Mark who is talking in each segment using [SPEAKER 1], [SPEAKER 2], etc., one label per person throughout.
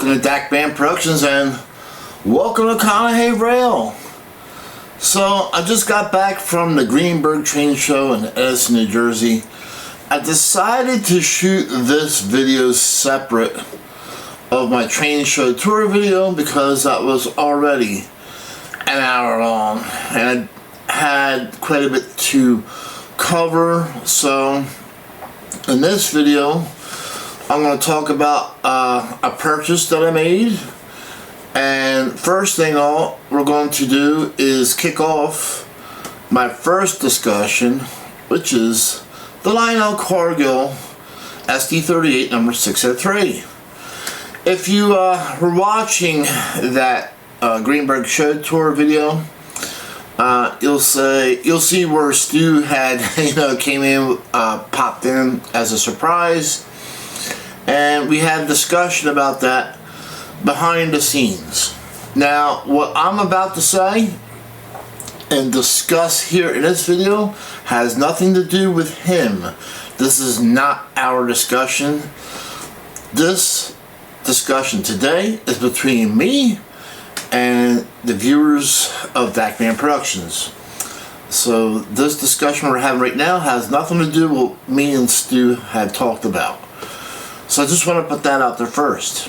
[SPEAKER 1] Welcome to Greenberg Productions and welcome to Conahey Rail. So I just got back from the Greenberg Train show in Edison, New Jersey. I decided to shoot this video separate of my train show tour video because that was already an hour long and I had quite a bit to cover. So in this video I'm going to talk about a purchase that I made, and first thing we're going to do is kick off my first discussion, which is the Lionel Cargill SD38 number 603. If you were watching that Greenberg show tour video, you'll see where Stu had came in, popped in as a surprise. And we had a discussion about that behind the scenes. Now, what I'm about to say and discuss here in this video has nothing to do with him. This is not our discussion. This discussion today is between me and the viewers of Greenberg Productions. So this discussion we're having right now has nothing to do with what me and Stu had talked about. So I just want to put that out there first.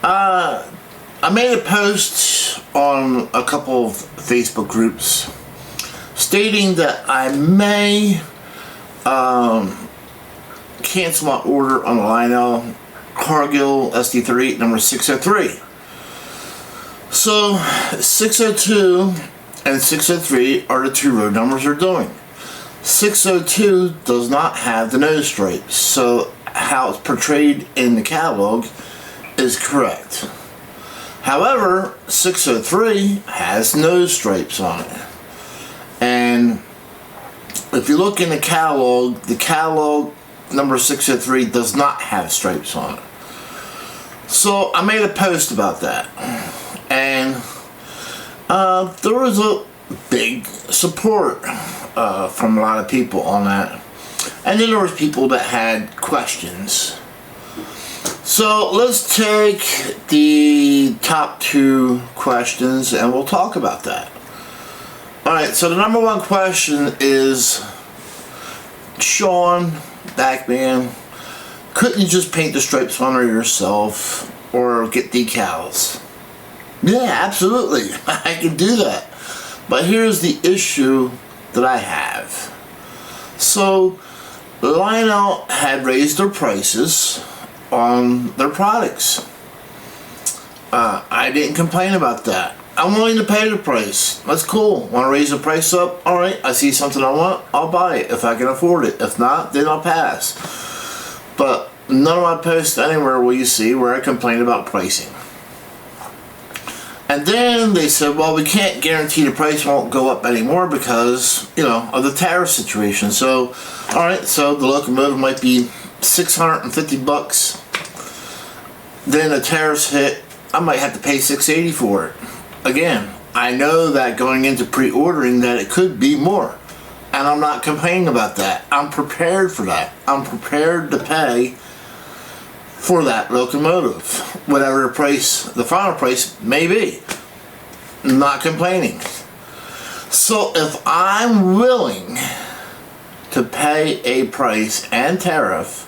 [SPEAKER 1] I made a post on a couple of Facebook groups stating that I may cancel my order on the Lionel Cargill SD38 number 603. So 602 and 603 are the two road numbers they're doing. 602 does not have the nose stripes, so how it's portrayed in the catalog is correct. However, 603 has nose stripes on it, and if you look in the catalog number 603 does not have stripes on it. So I made a post about that, and there was a big support from a lot of people on that. And then there was people that had questions. So let's take the top two questions and we'll talk about that. Alright, so the number one question is, Sean, Backman, couldn't you just paint the stripes on her yourself or get decals? Yeah, absolutely. I can do that. But here's the issue that I have. So Lionel had raised their prices on their products. I didn't complain about that. I'm willing to pay the price. That's cool. Want to raise the price up? Alright, I see something I want, I'll buy it if I can afford it. If not, then I'll pass. But none of my posts anywhere will you see where I complain about pricing. And then they said, well, we can't guarantee the price won't go up anymore because, of the tariff situation. So, alright, so the locomotive might be $650. Then the tariffs hit, I might have to pay $680 for it. Again, I know that going into pre-ordering that it could be more. And I'm not complaining about that. I'm prepared for that. I'm prepared to pay for that locomotive, whatever the price, the final price may be. I'm not complaining. So if I'm willing to pay a price and tariff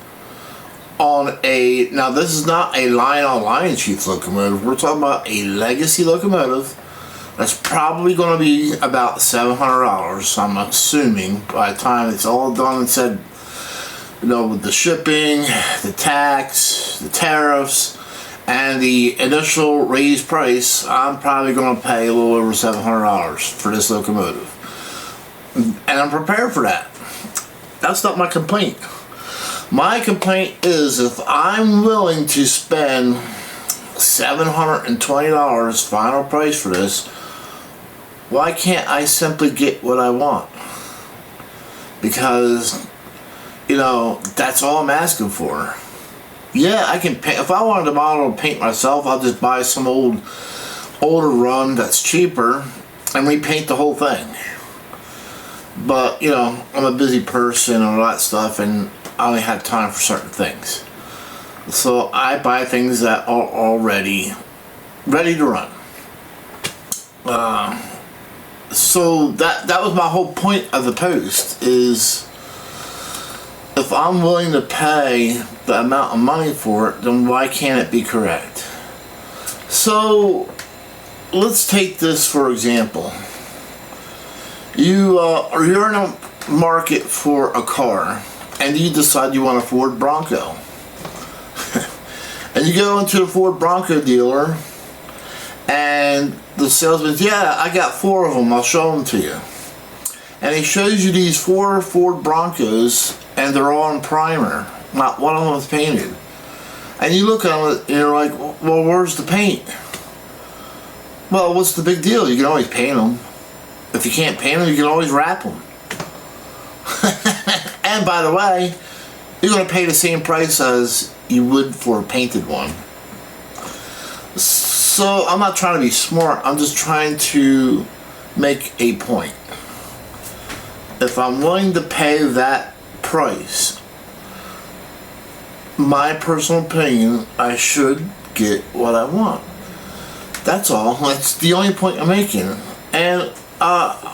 [SPEAKER 1] on now this is not a Lionel Lion Chief locomotive, we're talking about a legacy locomotive that's probably going to be about $700, I'm assuming, by the time it's all done and said, with the shipping, the tax, the tariffs, and the initial raised price, I'm probably going to pay a little over $700 for this locomotive. And I'm prepared for that. That's not my complaint. My complaint is if I'm willing to spend $720 final price for this, why can't I simply get what I want? Because that's all I'm asking for. Yeah, I can paint. If I wanted to model and paint myself, I'll just buy some older run that's cheaper and repaint the whole thing. But, I'm a busy person and all that stuff, and I only have time for certain things. So I buy things that are already ready to run. So that was my whole point of the post, is if I'm willing to pay the amount of money for it, then why can't it be correct? So let's take this for example. You're in a market for a car, and you decide you want a Ford Bronco. And you go into a Ford Bronco dealer, and the salesman's, yeah, I got 4 of them, I'll show them to you. And he shows you these 4 Ford Broncos, and they're all in primer. Not one of them is painted. And you look at them and you're like, well, where's the paint? Well, what's the big deal? You can always paint them. If you can't paint them, you can always wrap them. And by the way, you're going to pay the same price as you would for a painted one. So I'm not trying to be smart, I'm just trying to make a point. If I'm willing to pay that price, my personal opinion, I should get what I want. That's all. That's the only point I'm making. And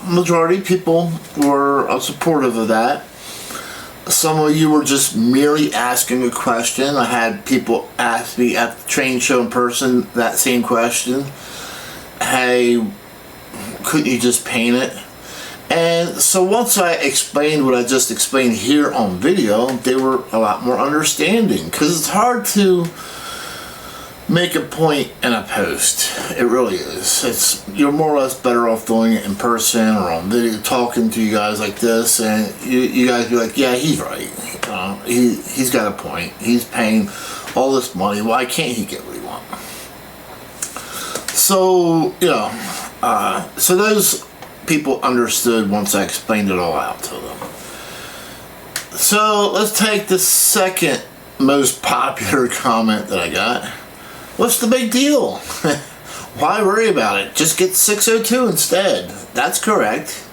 [SPEAKER 1] majority of people were supportive of that. Some of you were just merely asking a question. I had people ask me at the train show in person that same question. Hey, couldn't you just paint it? And so once I explained what I just explained here on video, they were a lot more understanding, because it's hard to make a point in a post. It really is. You're more or less better off doing it in person or on video, talking to you guys like this, and you guys be like, yeah, he's right. He's got a point. He's paying all this money. Why can't he get what he wants? So, so those people understood once I explained it all out to them. So let's take the second most popular comment that I got. What's the big deal? Why worry about it? Just get 602 instead. That's correct.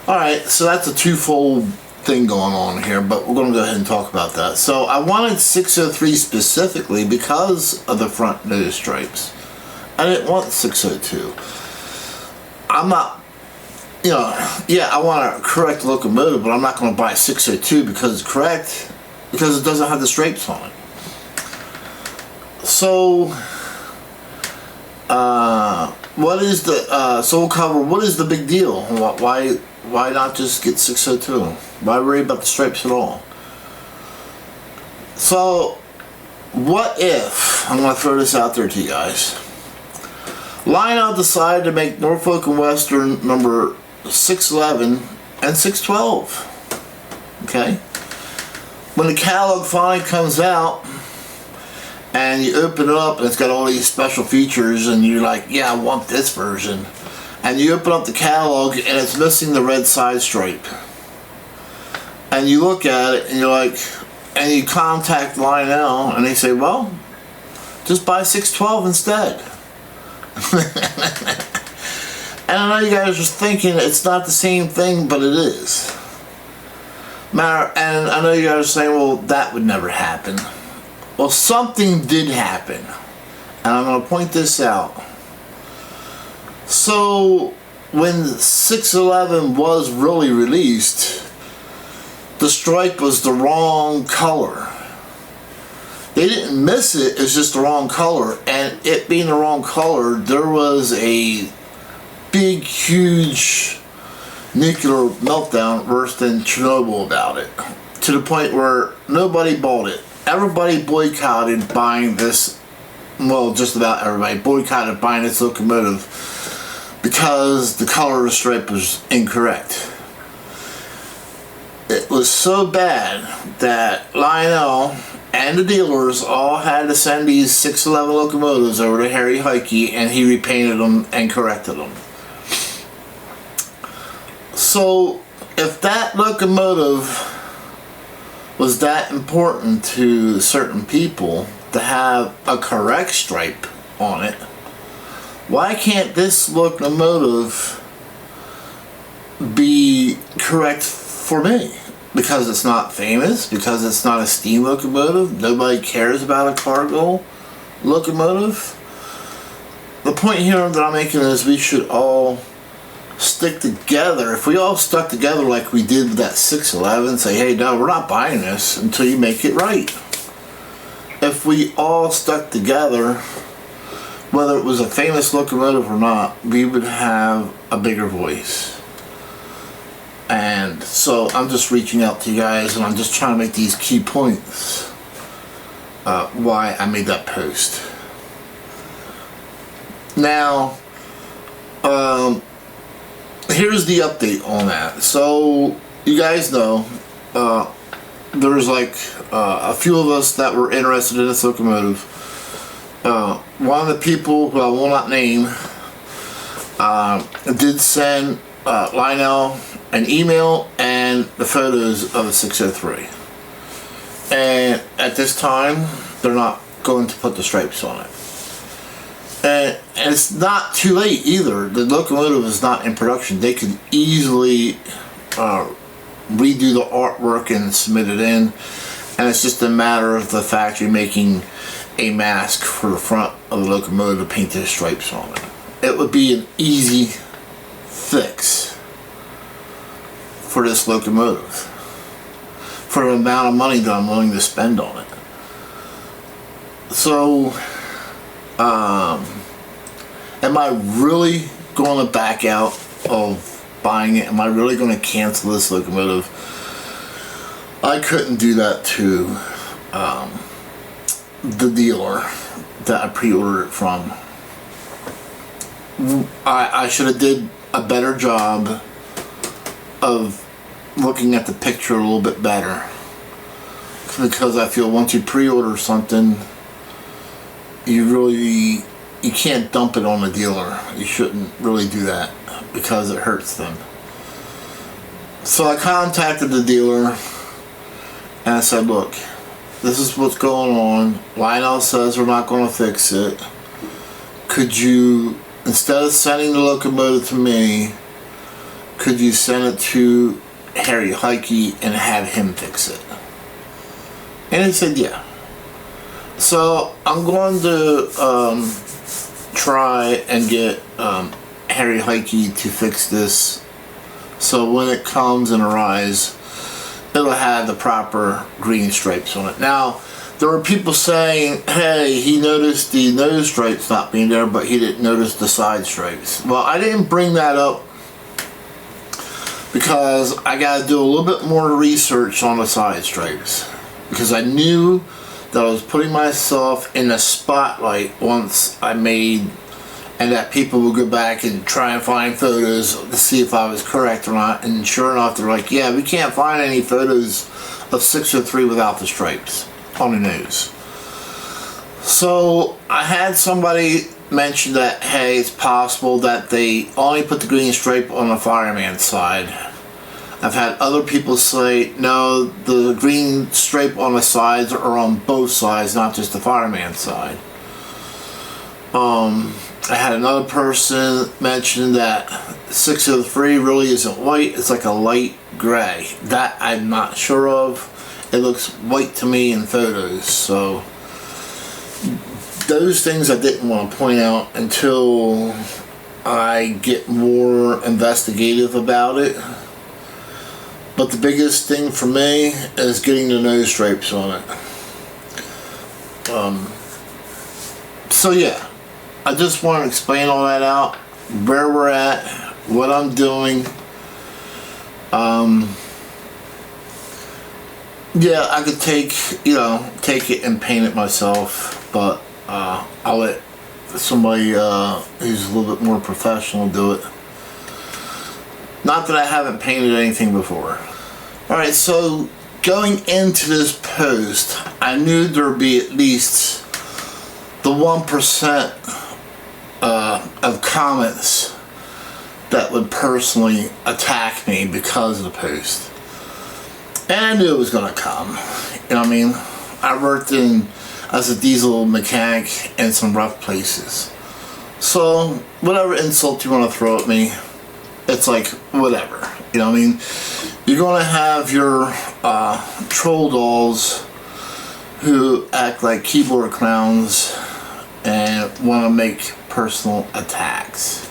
[SPEAKER 1] Alright, so that's a twofold thing going on here, but we're going to go ahead and talk about that. So I wanted 603 specifically because of the front nose stripes. I didn't want 602. I'm not, yeah, I want a correct locomotive, but I'm not going to buy 602 because it's correct, because it doesn't have the stripes on it. So, what is the, so we'll cover, what is the big deal? Why not just get 602? Why worry about the stripes at all? So, what if, I'm going to throw this out there to you guys. Lionel decided to make Norfolk and Western number 611 and 612. Okay? When the catalog finally comes out, and you open it up and it's got all these special features, and you're like, yeah, I want this version. And you open up the catalog and it's missing the red side stripe. And you look at it and you're like, and you contact Lionel and they say, well, just buy 612 instead. And I know you guys are thinking it's not the same thing, but it is. And I know you guys are saying, well, that would never happen. Well, something did happen, and I'm going to point this out. So, when 611 was really released, the stripe was the wrong color. They didn't miss it, it's just the wrong color, and it being the wrong color, there was a big, huge nuclear meltdown worse than Chernobyl about it, to the point where nobody bought it. Everybody boycotted buying this, well, just about everybody boycotted buying this locomotive because the color of the stripe was incorrect. It was so bad that Lionel and the dealers all had to send these 611 locomotives over to Harry Heike, and he repainted them and corrected them. So, if that locomotive was that important to certain people to have a correct stripe on it, why can't this locomotive be correct for me? because it's not famous, because it's not a steam locomotive. Nobody cares about a Cargill locomotive. The point here that I'm making is we should all stick together. If we all stuck together like we did with that 611, say, hey, no, we're not buying this until you make it right. If we all stuck together, whether it was a famous locomotive or not, we would have a bigger voice. And so I'm just reaching out to you guys, and I'm just trying to make these key points why I made that post. Now, here's the update on that. So you guys know there's like a few of us that were interested in this locomotive. One of the people who I will not name did send Lionel an email and the photos of the 603. And at this time, they're not going to put the stripes on it. And it's not too late either. The locomotive is not in production. They could easily redo the artwork and submit it in. And it's just a matter of the factory making a mask for the front of the locomotive to paint the stripes on it. It would be an easy fix for this locomotive, for the amount of money that I'm willing to spend on it. So, am I really going to back out of buying it? Am I really going to cancel this locomotive? I couldn't do that to the dealer that I pre-ordered it from. I should have did a better job of looking at the picture a little bit better, because I feel once you pre-order something, you can't dump it on the dealer. You shouldn't really do that because it hurts them. So I contacted the dealer and I said, look, this is what's going on. Lionel says we're not going to fix it. Could you, instead of sending the locomotive to me, could you send it to Harry Heike and have him fix it? And he said, yeah. So I'm going to try and get Harry Heike to fix this, so when it comes and arrives, it'll have the proper green stripes on it. Now, there were people saying, hey, he noticed the nose stripes not being there, but he didn't notice the side stripes. Well, I didn't bring that up because I got to do a little bit more research on the side stripes, because I knew that I was putting myself in the spotlight once I made, and that people would go back and try and find photos to see if I was correct or not. And sure enough, they're like, yeah, we can't find any photos of 603 without the stripes on the nose. So I had somebody mention that, hey, it's possible that they only put the green stripe on the fireman side. I've had other people say, no, the green stripe on the sides are on both sides, not just the fireman side. I had another person mention that 603 really isn't white, it's like a light gray. That I'm not sure of. It looks white to me in photos. So those things I didn't want to point out until I get more investigative about it. But the biggest thing for me is getting the nose stripes on it. So yeah, I just want to explain all that out, where we're at, what I'm doing. Yeah, I could take it and paint it myself, but I'll let somebody who's a little bit more professional do it. Not that I haven't painted anything before. Alright, so going into this post, I knew there would be at least the 1% of comments that would personally attack me because of the post. And I knew it was going to come. You know what I mean? I worked as a diesel mechanic in some rough places. So, whatever insult you want to throw at me, it's like, whatever. You know what I mean? you're going to have your troll dolls who act like keyboard clowns and want to make personal attacks.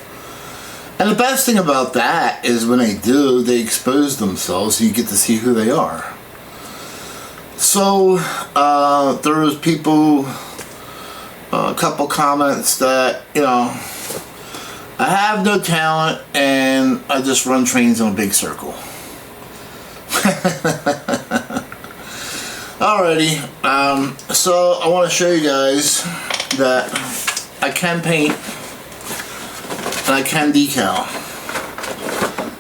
[SPEAKER 1] And the best thing about that is when they do, they expose themselves so you get to see who they are. So there was people, a couple comments that, you know, I have no talent and I just run trains in a big circle. Alrighty, so I want to show you guys that I can paint and I can decal.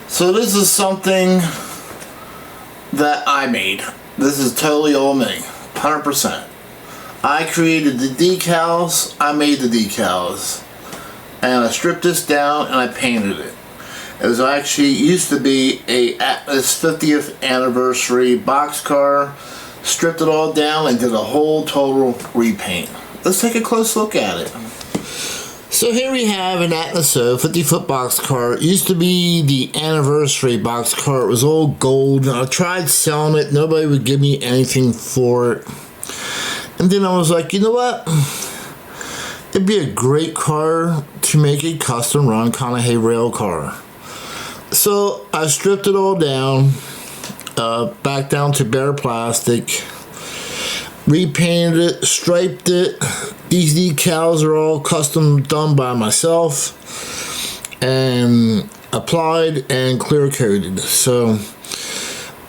[SPEAKER 1] So this is something that I made. This is totally all me, 100%. I created the decals, I made the decals, and I stripped this down and I painted it. It was actually used to be a Atlas 50th anniversary boxcar. Stripped it all down and did a whole total repaint. Let's take a close look at it. So here we have an Atlas 50-foot boxcar. It used to be the anniversary boxcar. It was all gold. I tried selling it. Nobody would give me anything for it. And then I was like, you know what? It'd be a great car to make a custom run Conahay rail car. So I stripped it all down, back down to bare plastic, repainted it, striped it. These decals are all custom done by myself and applied and clear coated. So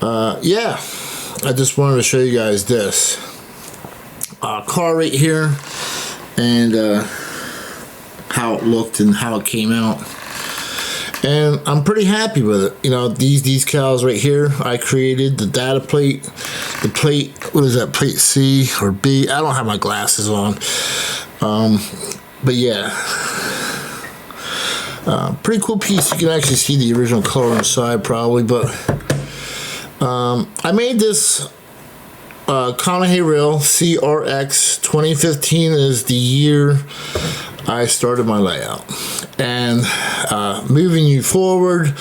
[SPEAKER 1] yeah, I just wanted to show you guys this car right here and how it looked and how it came out. And I'm pretty happy with it. You know, these decals right here, I created the data plate, the plate, what is that, plate C or B? I don't have my glasses on. But yeah, pretty cool piece. You can actually see the original color inside probably, but I made this Conahay Rail CRX 2015 is the year I started my layout. And moving you forward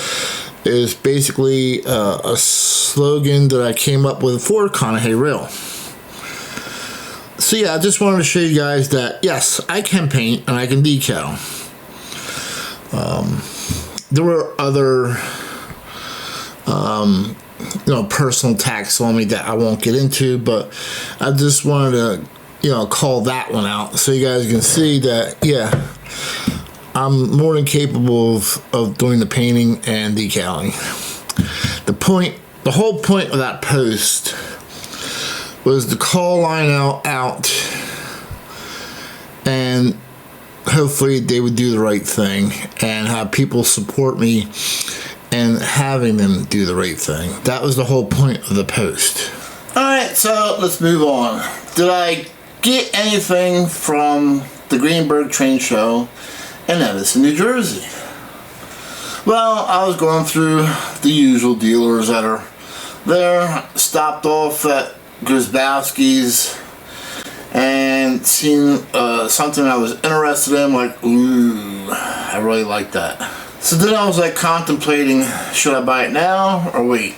[SPEAKER 1] is basically a slogan that I came up with for Conahay Rail. So yeah, I just wanted to show you guys that yes, I can paint and I can decal. There were other you know, personal attacks on me that I won't get into, but I just wanted to, you know, call that one out so you guys can see that yeah, I'm more than capable of doing the painting and decaling. The whole point of that post was to call Lionel out and hopefully they would do the right thing and have people support me and having them do the right thing. That was the whole point of the post. Alright, so let's move on. Did I get anything from the Greenberg Train show in Edison, New Jersey? Well, I was going through the usual dealers that are there, stopped off at Grzybowski's and seen something I was interested in, like, ooh, I really like that. So then I was like contemplating, should I buy it now or wait?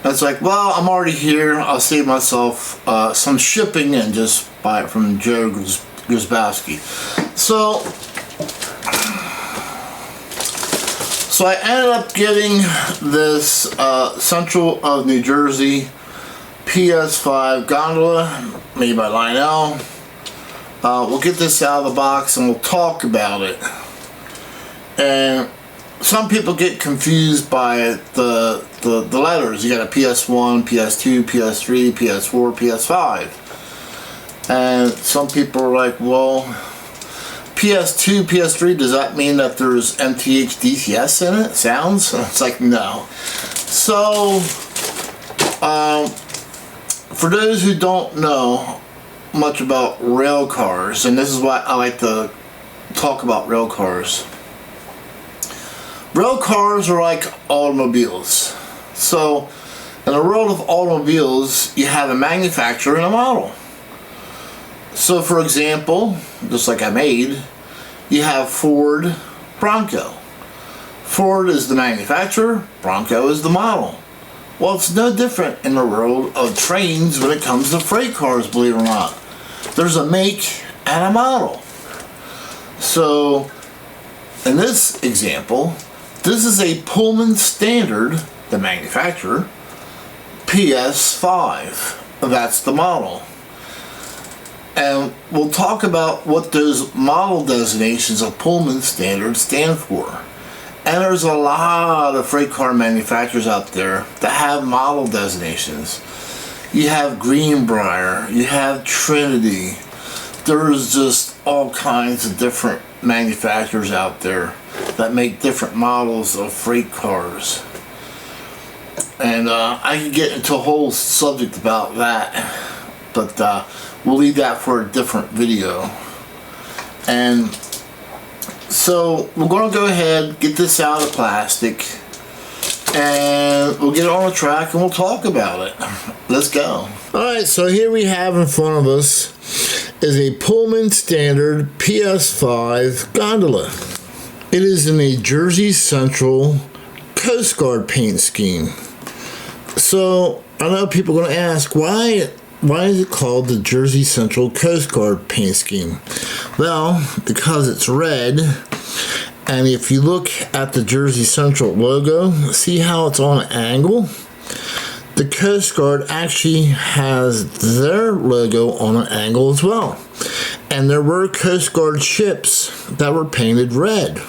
[SPEAKER 1] And it's like, well, I'm already here, I'll save myself some shipping and just buy it from Joe Grzybowski. So I ended up getting this Central of New Jersey PS5 gondola made by Lionel. We'll get this out of the box and we'll talk about it. And some people get confused by the letters. You got a PS1, PS2, PS3, PS4, PS5. And some people are like, well, PS2, PS3, does that mean that there's MTH DCS in it? Sounds? It's like, no. So, for those who don't know much about rail cars, and this is why I like to talk about rail cars. Rail cars are like automobiles. So, in the world of automobiles, you have a manufacturer and a model. So, for example, just like I made, you have Ford Bronco. Ford is the manufacturer, Bronco is the model. Well, it's no different in the world of trains when it comes to freight cars, believe it or not. There's a make and a model. So, in this example, this is a Pullman Standard, the manufacturer, PS5. That's the model. And we'll talk about what those model designations of Pullman Standard stand for. And there's a lot of freight car manufacturers out there that have model designations. You have Greenberg, you have Trinity. There's just all kinds of different manufacturers out there that make different models of freight cars. And I could get into a whole subject about that, but we'll leave that for a different video. And so we're going to go ahead, get this out of plastic, and we'll get it on the track and we'll talk about it. Let's go. Alright, so here we have in front of us is a Pullman Standard PS5 gondola. It is in a Jersey Central Coast Guard paint scheme. So I know people are going to ask, why is it called the Jersey Central Coast Guard paint scheme? Well, because it's red, and if you look at the Jersey Central logo, see how it's on an angle? The Coast Guard actually has their logo on an angle as well. And there were Coast Guard ships that were painted red.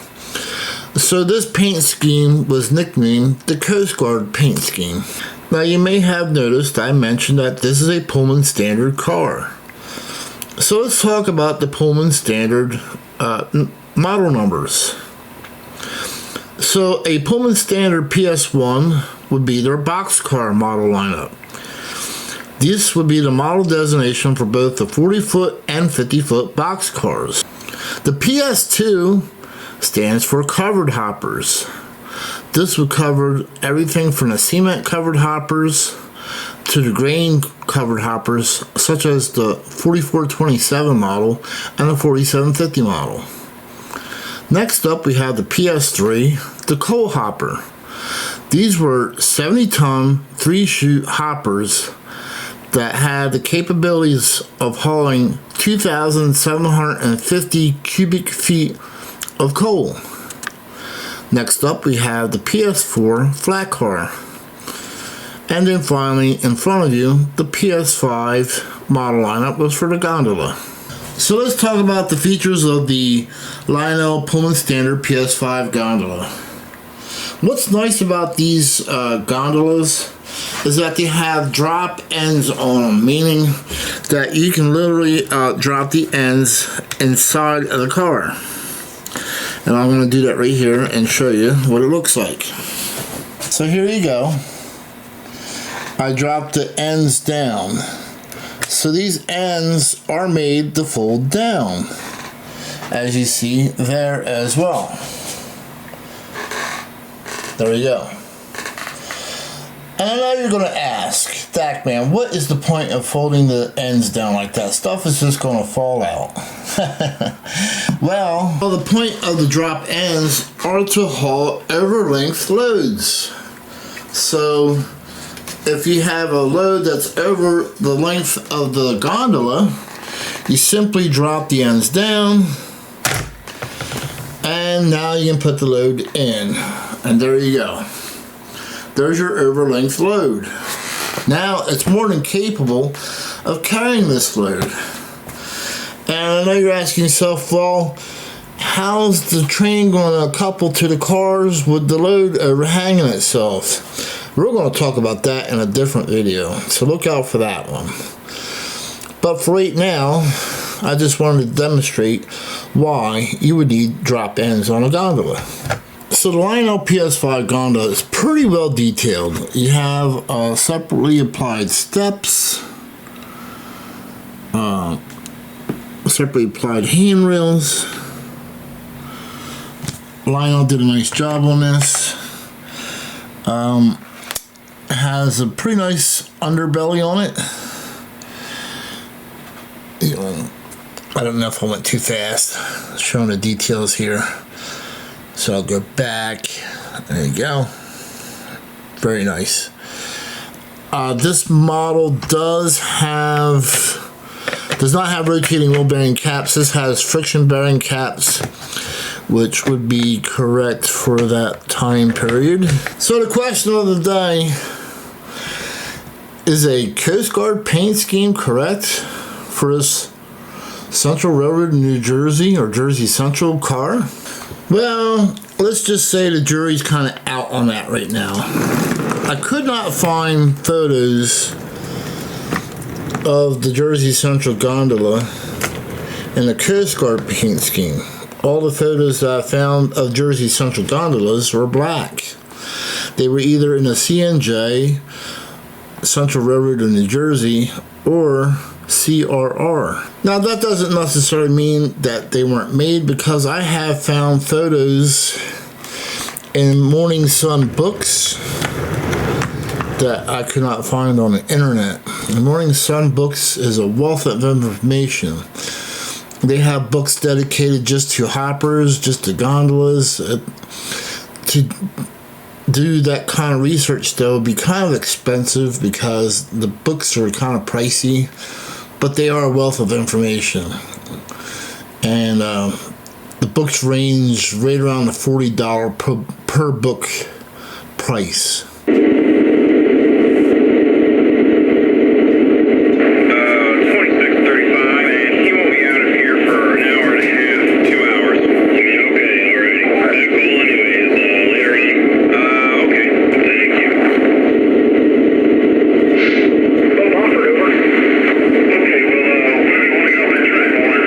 [SPEAKER 1] So this paint scheme was nicknamed the Coast Guard paint scheme. Now you may have noticed I mentioned that this is a Pullman Standard car. So let's talk about the Pullman Standard model numbers. So a Pullman Standard PS1 would be their boxcar model lineup. This would be the model designation for both the 40-foot and 50-foot boxcars. The PS2 stands for covered hoppers. This would cover everything from the cement covered hoppers to the grain covered hoppers, such as the 4427 model and the 4750 model. Next up we have the PS3, the coal hopper. These were 70-ton 3-chute hoppers that had the capabilities of hauling 2,750 cubic feet of coal. Next up we have the PS4 flat car. And then finally, in front of you, the PS5 model lineup was for the gondola. So let's talk about the features of the Lionel Pullman Standard PS5 gondola. What's nice about these gondolas is that they have drop ends on them, meaning that you can literally drop the ends inside of the car. And I'm going to do that right here and show you what it looks like. So here you go. I dropped the ends down. So these ends are made to fold down, as you see there as well. There we go. And I know you're going to ask, Dak man, what is the point of folding the ends down like that? Stuff is just going to fall out. Well, the point of the drop ends are to haul over-length loads. So if you have a load that's over the length of the gondola, you simply drop the ends down, and now you can put the load in, and there you go. There's your over-length load. Now it's more than capable of carrying this load. And I know you're asking yourself, well, how's the train going to couple to the cars with the load overhanging itself? We're going to talk about that in a different video, so look out for that one. But for right now, I just wanted to demonstrate why you would need drop ends on a gondola. So the Lionel PS5 gondola is pretty well detailed. You have separately applied steps, separately applied handrails. Lionel did a nice job on this. Has a pretty nice underbelly on it. I don't know if I went too fast showing the details here, so I'll go back. There you go. Very nice. This model does not have rotating wheel bearing caps. This has friction bearing caps, which would be correct for that time period. So the question of the day, is a Coast Guard paint scheme correct for this Central Railroad in New Jersey or Jersey Central car? Well, let's just say the jury's kind of out on that right now. I could not find photos of the Jersey Central gondola in the Coast Guard paint scheme. All the photos that I found of Jersey Central gondolas were black. They were either in a CNJ, Central Railroad of New Jersey, or CRR. Now that doesn't necessarily mean that they weren't made, because I have found photos in Morning Sun books that I could not find on the internet. The Morning Sun books is a wealth of information. They have books dedicated just to hoppers, just to gondolas. To do that kind of research, though, would be kind of expensive because the books are kind of pricey, but they are a wealth of information. And the books range right around the $40 per book price.
[SPEAKER 2] 2635, and he won't be out of here for an hour and a half, 2 hours. Okay, alrighty. Back call anyways, later on. Okay, thank you. Both offered over. Okay, well, we want to go on that track, over.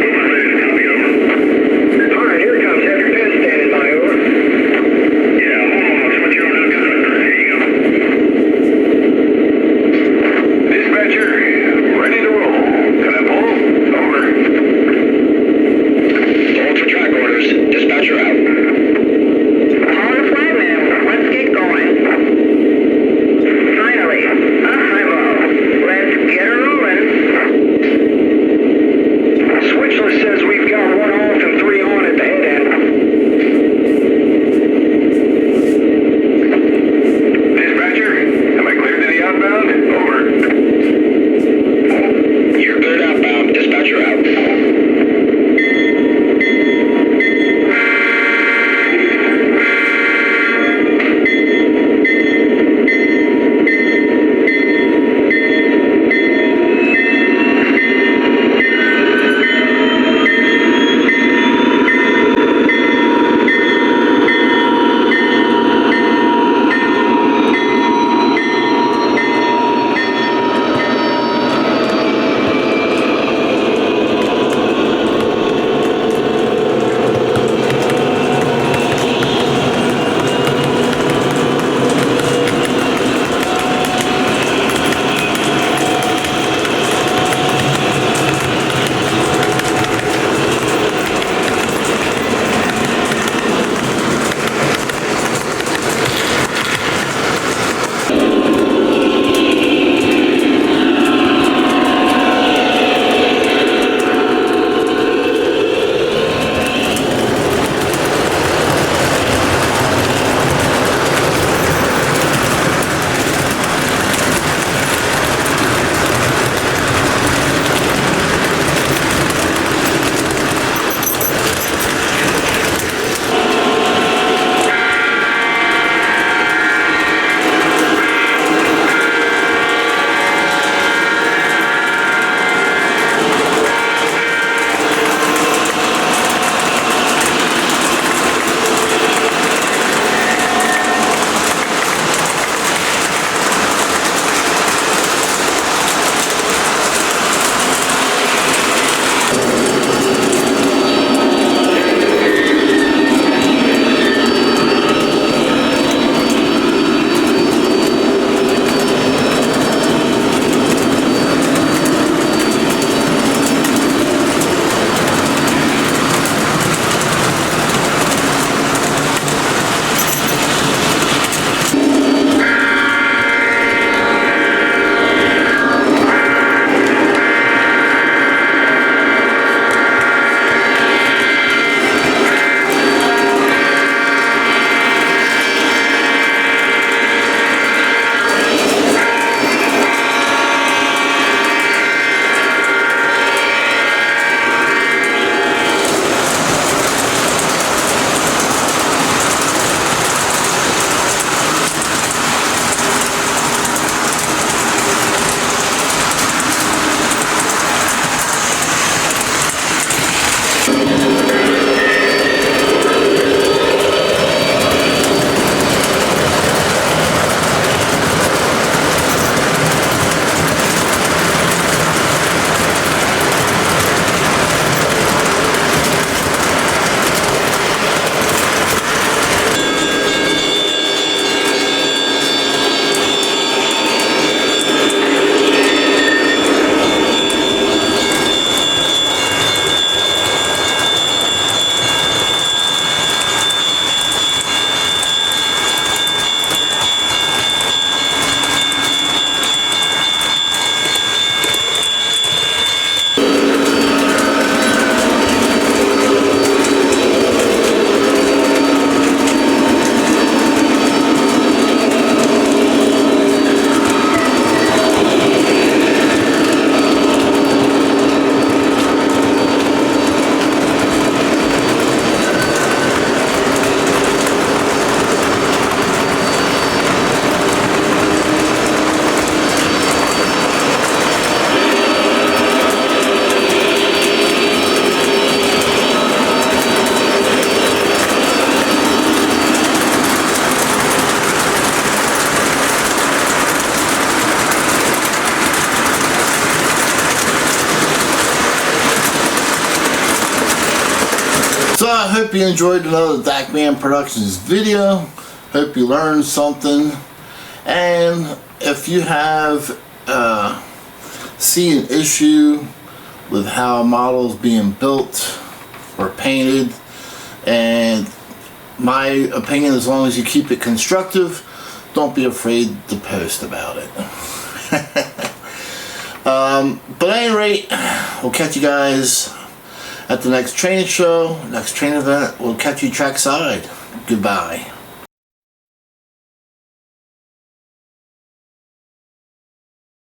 [SPEAKER 2] We're ready to copy over. Alright, here it comes. Have your pen standing by, over. Yeah, hold on, I'll switch you over to the
[SPEAKER 1] I hope you enjoyed another Dakman Productions video. Hope you learned something. And if you have see an issue with how a model is being built or painted, and my opinion, as long as you keep it constructive, don't be afraid to post about it. But at any rate, we'll catch you guys at the next training show, next train event. We'll catch you trackside. Goodbye.